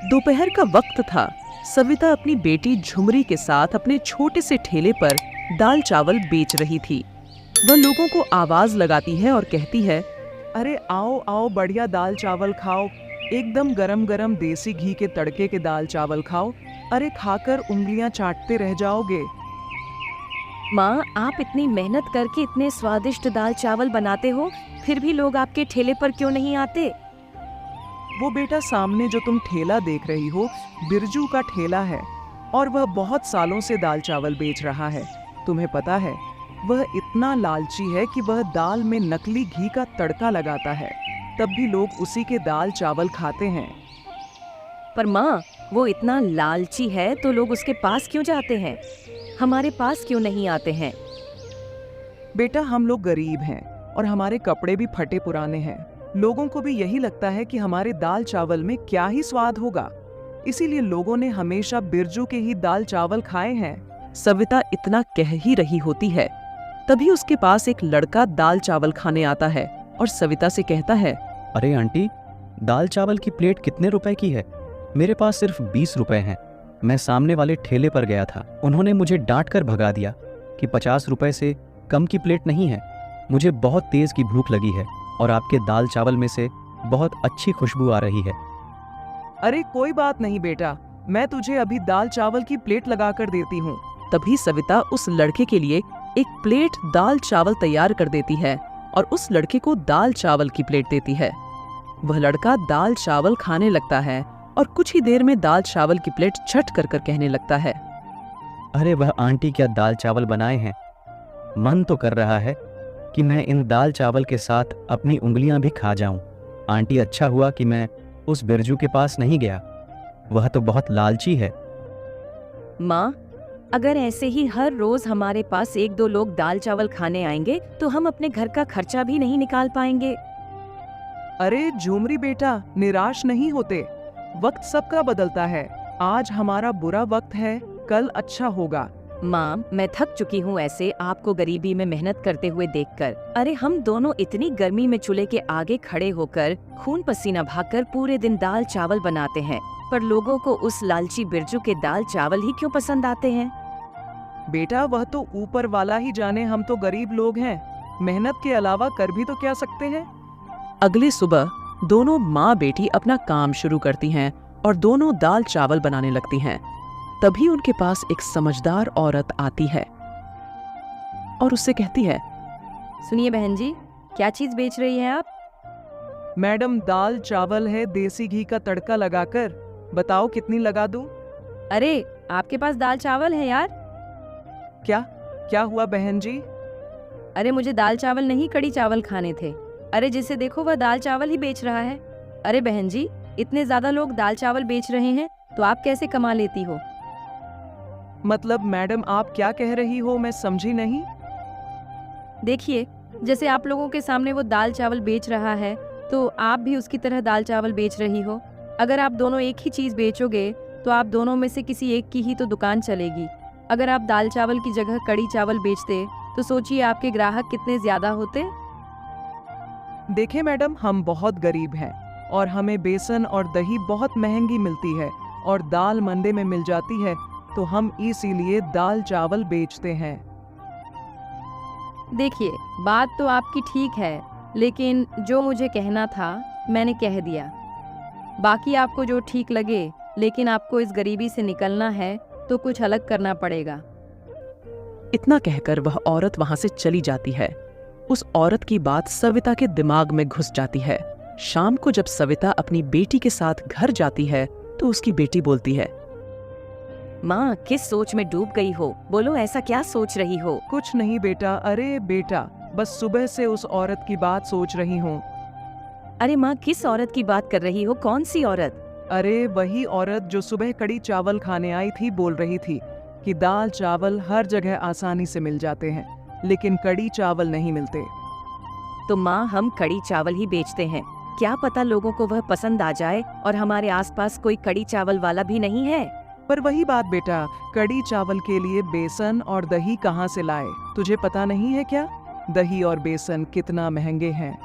दोपहर का वक्त था। सविता अपनी बेटी झुमरी के साथ अपने छोटे से ठेले पर दाल चावल बेच रही थी। वह लोगों को आवाज लगाती है और कहती है, अरे आओ आओ, बढ़िया दाल चावल खाओ, एकदम गरम गरम देसी घी के तड़के के दाल चावल खाओ। अरे खाकर उंगलियां चाटते रह जाओगे। माँ, आप इतनी मेहनत करके इतने स्वादिष्ट दाल चावल बनाते हो, फिर भी लोग आपके ठेले पर क्यों नहीं आते? वो बेटा, सामने जो तुम ठेला देख रही हो, बिरजू का ठेला है और वह बहुत सालों से दाल चावल बेच रहा है। तुम्हें पता है, वह इतना लालची है कि वह दाल में नकली घी का तड़का लगाता है, तब भी लोग उसी के दाल चावल खाते हैं। पर माँ, वो इतना लालची है तो लोग उसके पास क्यों जाते हैं? हमारे पास क्यों नहीं आते हैं? बेटा, हम लोग गरीब हैं और हमारे कपड़े भी फटे पुराने हैं। लोगों को भी यही लगता है कि हमारे दाल चावल में क्या ही स्वाद होगा, इसीलिए लोगों ने हमेशा बिरजू के ही दाल चावल खाए हैं। सविता इतना कह ही रही होती है, तभी उसके पास एक लड़का दाल चावल खाने आता है और सविता से कहता है, अरे आंटी, दाल चावल की प्लेट कितने रुपए की है? मेरे पास सिर्फ 20 रुपए हैं। मैं सामने वाले ठेले पर गया था, उन्होंने मुझे डांट कर भगा दिया कि 50 रुपए से कम की प्लेट नहीं है। मुझे बहुत तेज की भूख लगी है और आपके दाल चावल में से बहुत अच्छी खुशबू आ रही है। अरे कोई बात नहीं बेटा, मैं तुझे अभी दाल चावल की प्लेट लगा कर देती हूँ। तभी सविता उस लड़के के लिए एक प्लेट दाल चावल तैयार कर देती है और उस लड़के को दाल चावल की प्लेट देती है। वह लड़का दाल चावल खाने लगता है और कुछ ही देर में दाल चावल की प्लेट छट कर कहने लगता है, अरे वह आंटी क्या दाल चावल बनाए हैं। मन तो कर रहा है कि मैं इन दाल चावल के साथ अपनी उंगलियां भी खा जाऊं। आंटी, अच्छा हुआ कि मैं उस बिरजू के पास नहीं गया, वह तो बहुत लालची है। माँ, अगर ऐसे ही हर रोज हमारे पास 1-2 लोग दाल चावल खाने आएंगे तो हम अपने घर का खर्चा भी नहीं निकाल पाएंगे। अरे झुमरी बेटा, निराश नहीं होते, वक्त सबका बदलता है। आज हमारा बुरा वक्त है, कल अच्छा होगा। माँ, मैं थक चुकी हूँ ऐसे आपको गरीबी में मेहनत करते हुए देखकर। अरे हम दोनों इतनी गर्मी में चूल्हे के आगे खड़े होकर खून पसीना बहाकर पूरे दिन दाल चावल बनाते हैं, पर लोगों को उस लालची बिरजू के दाल चावल ही क्यों पसंद आते हैं? बेटा, वह तो ऊपर वाला ही जाने, हम तो गरीब लोग हैं, मेहनत के अलावा कर भी तो क्या सकते हैं। अगली सुबह दोनों माँ बेटी अपना काम शुरू करती हैं और दोनों दाल चावल बनाने लगती हैं। तभी उनके पास एक समझदार औरत आती है और उससे कहती है, सुनिए बहन जी, क्या चीज बेच रही हैं आप? मैडम, दाल चावल है देसी घी का तड़का लगाकर, बताओ कितनी लगा दूं? अरे आपके पास दाल चावल है यार। क्या क्या हुआ बहन जी? अरे मुझे दाल चावल नहीं, कड़ी चावल खाने थे। अरे जिसे देखो वह दाल चावल ही बेच रहा है। अरे बहन जी, इतने ज्यादा लोग दाल चावल बेच रहे हैं तो आप कैसे कमा लेती हो? मतलब मैडम, आप क्या कह रही हो, मैं समझी नहीं। देखिए, जैसे आप लोगों के सामने वो दाल चावल बेच रहा है तो आप भी उसकी तरह दाल चावल बेच रही हो। अगर आप दोनों एक ही चीज बेचोगे तो आप दोनों में से किसी एक की ही तो दुकान चलेगी। अगर आप दाल चावल की जगह कड़ी चावल बेचते तो सोचिए आपके ग्राहक कितने ज्यादा होते। देखिए मैडम, हम बहुत गरीब हैं और हमें बेसन और दही बहुत महंगी मिलती है और दाल मंदे में मिल जाती है, तो हम इसीलिए दाल चावल बेचते हैं। देखिए, बात तो आपकी ठीक है, लेकिन जो मुझे कहना था मैंने कह दिया। बाकी आपको जो ठीक लगे, लेकिन आपको इस गरीबी से निकलना है तो कुछ अलग करना पड़ेगा। इतना कहकर वह औरत वहां से चली जाती है। उस औरत की बात सविता के दिमाग में घुस जाती है। शाम को जब सविता अपनी बेटी के साथ घर जाती है तो उसकी बेटी बोलती है, माँ, किस सोच में डूब गई हो? बोलो, ऐसा क्या सोच रही हो? कुछ नहीं बेटा। अरे बेटा, बस सुबह से उस औरत की बात सोच रही हूँ। अरे माँ, किस औरत की बात कर रही हो? कौन सी औरत? अरे वही औरत जो सुबह कड़ी चावल खाने आई थी, बोल रही थी कि दाल चावल हर जगह आसानी से मिल जाते हैं, लेकिन कड़ी चावल नहीं मिलते। तो माँ, हम कड़ी चावल ही बेचते हैं, क्या पता लोगों को वह पसंद आ जाए और हमारे आसपास कोई कड़ी चावल वाला भी नहीं है। पर वही बात बेटा, कड़ी चावल के लिए बेसन और दही कहाँ से लाए, तुझे पता नहीं है क्या? दही और बेसन कितना महंगे हैं।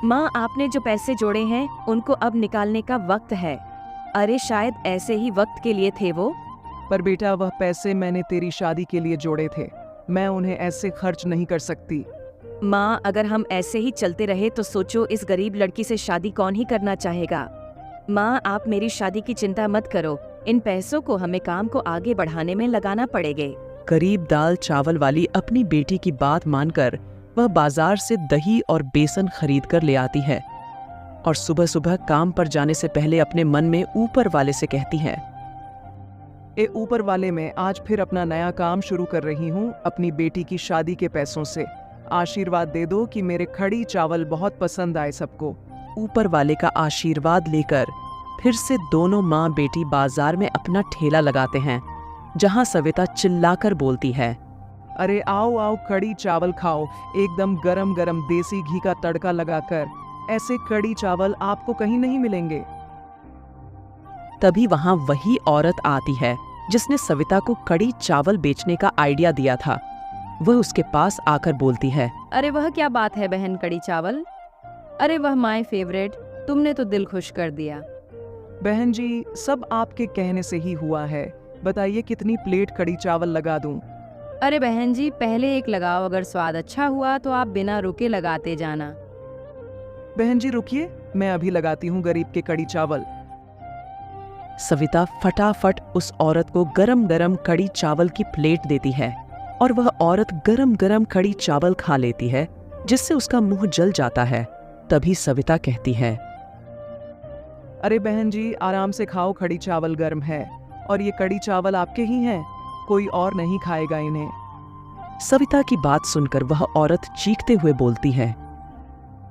माँ, आपने जो पैसे जोड़े हैं उनको अब निकालने का वक्त है। अरे शायद ऐसे ही वक्त के लिए थे वो। पर बेटा वह पैसे मैंने तेरी शादी के लिए जोड़े थे, मैं उन्हें ऐसे खर्च नहीं कर सकती। माँ, अगर हम ऐसे ही चलते रहे तो सोचो इस गरीब लड़की से शादी कौन ही करना चाहेगा। माँ, आप मेरी शादी की चिंता मत करो, इन पैसों को हमें काम को आगे बढ़ाने में लगाना पड़ेगा। गरीब दाल चावल वाली अपनी बेटी की बात मानकर वह बाजार से दही और बेसन खरीद कर ले आती है और सुबह सुबह काम पर जाने से पहले अपने मन में ऊपर वाले से कहती है, ए ऊपर वाले, मैं आज फिर अपना नया काम शुरू कर रही हूँ अपनी बेटी की शादी के पैसों से। आशीर्वाद दे दो कि मेरे कड़ी चावल बहुत पसंद आए सबको। ऊपर वाले का आशीर्वाद लेकर फिर से दोनों माँ बेटी बाजार में अपना ठेला लगाते हैं, जहाँ सविता चिल्लाकर बोलती है, अरे आओ आओ, कड़ी चावल खाओ, एकदम गरम गरम देसी घी का तड़का लगाकर। ऐसे कड़ी चावल आपको कहीं नहीं मिलेंगे। तभी वहां वही औरत आती है जिसने सविता को कड़ी चावल बेचने का आइडिया दिया था। वह उसके पास आकर बोलती है, अरे वह क्या बात है बहन, कड़ी चावल? अरे वह माय फेवरेट, तुमने तो दिल खुश कर दिया। बहन जी, सब आपके कहने से ही हुआ है। बताइए कितनी प्लेट कड़ी चावल लगा दूं? अरे बहन जी, पहले एक लगाओ, अगर स्वाद अच्छा हुआ तो आप बिना रुके लगाते जाना। बहन जी रुकिए, मैं अभी लगाती हूँ गरीब के कड़ी चावल। सविता फटाफट उस औरत को गरम गरम कड़ी चावल की प्लेट देती है और वह औरत गरम गरम कड़ी चावल खा लेती है, जिससे उसका मुंह जल जाता है। तभी सविता कहती है, अरे बहन जी, आराम से खाओ, कड़ी चावल गर्म है और ये कड़ी चावल आपके ही हैं, कोई और नहीं खाएगा इन्हें। सविता की बात सुनकर वह औरत चीखते हुए बोलती है,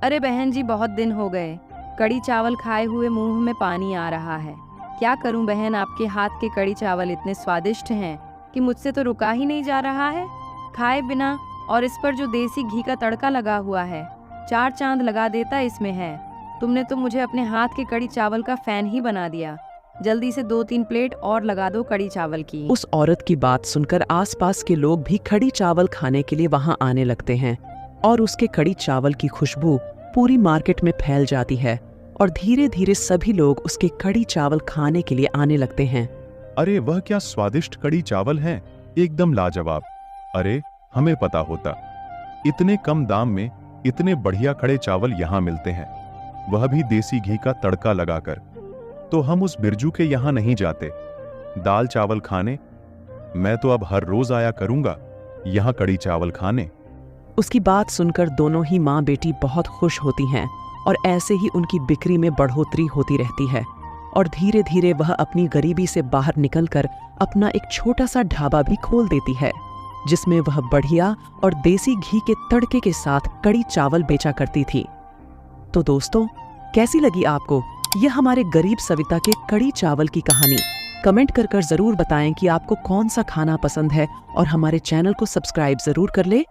अरे बहन जी, बहुत दिन हो गए, कड़ी चावल खाए हुए मुंह में पानी आ रहा है। क्या करूं बहन, आपके हाथ के कड़ी चावल इतने स्वादिष्ट हैं कि मुझसे तो रुका ही नहीं जा रहा है खाए बिना। और इस पर जो देसी घी का तड़का लगा हुआ है, 4 चांद लगा देता इसमें है। तुमने तो मुझे अपने हाथ के कड़ी चावल का फैन ही बना दिया। जल्दी से 2-3 प्लेट और लगा दो कड़ी चावल की। उस औरत की बात सुनकर आसपास के लोग भी कड़ी चावल खाने के लिए वहां आने लगते हैं और उसके कड़ी चावल की खुशबू पूरी मार्केट में फैल जाती है और धीरे धीरे सभी लोग उसके कड़ी चावल खाने के लिए आने लगते हैं। अरे वह क्या स्वादिष्ट कड़ी चावल हैं, एकदम लाजवाब। अरे हमें पता होता, इतने कम दाम में इतने बढ़िया खड़े चावल यहाँ मिलते हैं, वह भी देसी घी का तड़का लगाकर, तो हम उस बिरजू के यहाँ नहीं जाते दाल चावल खाने। मैं तो अब हर रोज आया करूंगा यहाँ कड़ी चावल खाने। उसकी बात सुनकर दोनों ही माँ बेटी बहुत खुश होती हैं और ऐसे ही उनकी बिक्री में बढ़ोतरी होती रहती है और धीरे धीरे वह अपनी गरीबी से बाहर निकलकर अपना एक छोटा सा ढाबा भी खोल देती है, जिसमें वह बढ़िया और देसी घी के तड़के के साथ कड़ी चावल बेचा करती थी। तो दोस्तों, कैसी लगी आपको यह हमारे गरीब सविता के कड़ी चावल की कहानी? कमेंट कर जरूर बताएं कि आपको कौन सा खाना पसंद है और हमारे चैनल को सब्सक्राइब जरूर कर ले।